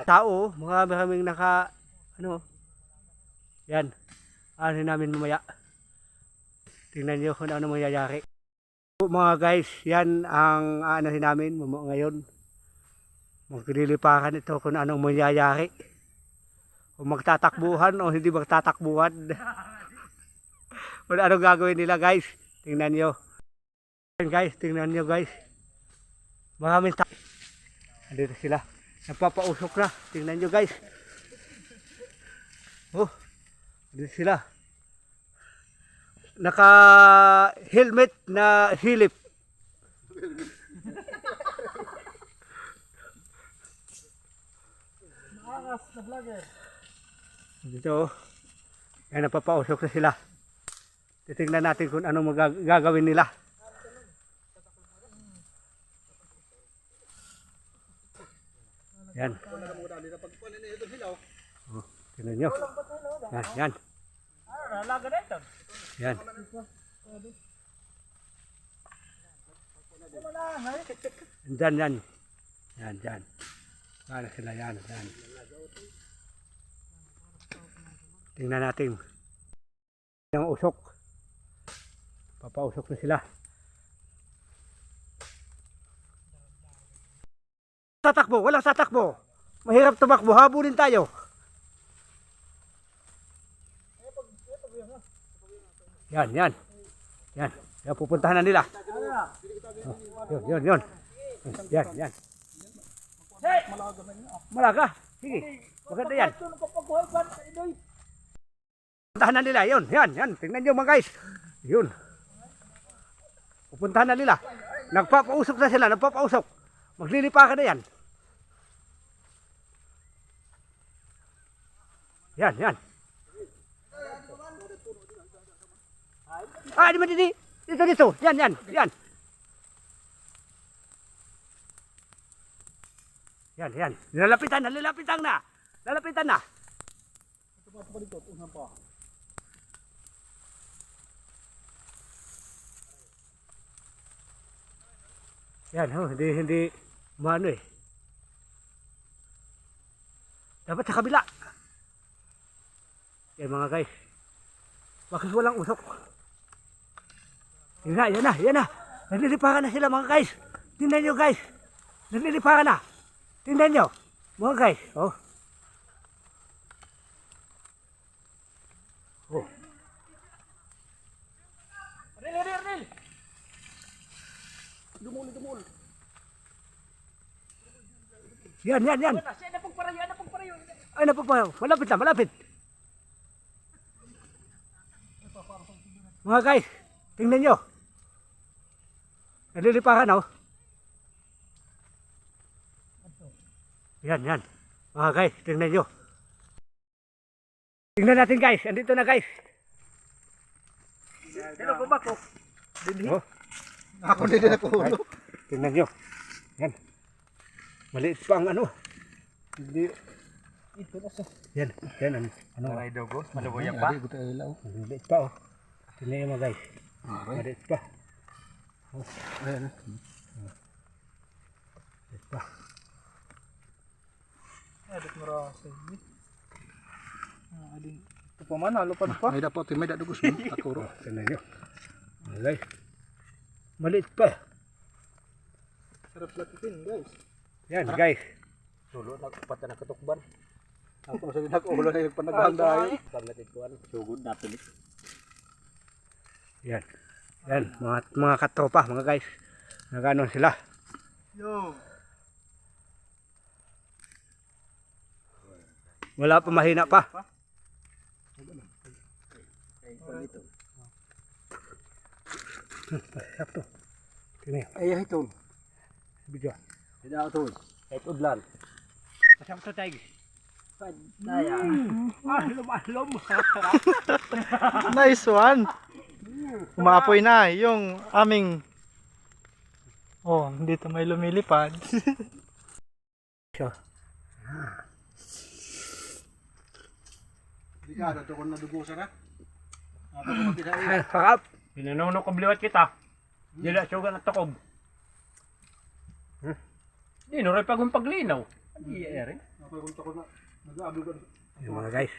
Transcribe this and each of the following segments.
Tao, maraming naka, ano, yan, ano namin mamaya. Tingnan nyo kung ano mangyayari. Mga guys, yan ang aanahin namin ngayon. Maglilipakan ito kung anong mangyayari. Kung magtatakbuhan o hindi magtatakbuhan. Kung anong gagawin nila guys. Tingnan nyo. Guys, tingnan nyo guys. Maraming tao. Andito sila. Napapausok na. Tingnan nyo guys. Oh, andito sila. Naka helmet na silip. Dito, yan, napapausok na sila. Titingnan natin kung anong gagawin nila. Yan. Oh, tingnan nyo. Yan, yan. Yan. Yan, yan. Yan, yan. Para sila yan, yan. Tingnan natin. Yung usok. Papausok na sila. Tatakbo, walang tatakbo. Mahirap tumakbo, habulin tayo. Yan, yan. Yan. Yan, pupuntahan na nila. Oh, yun, yun. Yan, yan. Malaga. Sige. Maganda yan. Pupuntahan na nila. Yun, yan, yan. Tingnan nyo mga guys. Yun. Pupuntahan na nila. Nagpapausok na sila. Nagpapausok. Maglilipakan na yan. Yan, yan. Ah, di ba dito? Dito, dito. Yan, yan, yan. Yan, yan. Lalapitan na, lalapitan na. Lalapitan na. Yan, oh, hindi maano eh. Dapat sa kabila. Yan mga guys. Bakit walang usok? Yan na, yan na, yan na. Naglilipakan na sila mga guys. Tingnan nyo guys. Naglilipakan na. Tingnan nyo. Mga guys. Oh. Oh. Ril. Dumul. Yan. Ay, napagparayo. Malapit na, malapit. Mga guys, tingnan nyo. Nalilipakan, oh. Yan. Mga guys, tingnan nyo. Tingnan natin guys, andito na guys. Sino kumakok? Dinhi? Oh. Ako din na puno. Tingnan nyo. Yan. Maliit pa ang ano. Hindi. Ito na siya. Yan. Ano? Maray dogo. Maluboyan pa. Maliit pa oh. Tingnan nyo mga guys. Maliit pa. Oh. Ayan. Maliit pa. Adit marasa. Adin. Ito pa man, halupad pa. May dapat, may dadugos mo. Aturo. Tingnan nyo. Mga guys. Maliit pa. Sarap lapitin guys. Yan guys. Sulo na pata na katukban. Ako masabi nag-ulo na yung panaghandayo. Pagnatit ko ano. Sugod na pilit. Yan. Yan. Mga katropa mga guys. Nagano sila. Yo. Wala pa, mahina pa. Sakto. Kini. Ay ito. Bidyo. Tidak ito. Ito udlan. Pasang to tayo. Daya. Alom. Nice one. Umaapoy na yung aming. Oh, dito may lumilipad. So. Delikado ito kung nadugusan na. Sarap. Pinanunok ko bliwat kita. Dila sugan at takob. Di no ray pagong paglinaw. Iya rin. Ako kung takot na. Nag-aablo ka. Yung mga guys.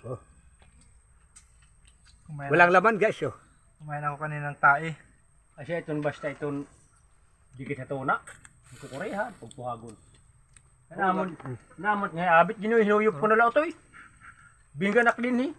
Oh, Kumain, walang laman guys oh. kumain ako kaninang tae. Kasi itong basta itong dikit sa tuna. Ito ko rin ha, pagpuhagon. Namon nga abit ginuhiluyop ko na lang ito eh. Bingga nak din eh.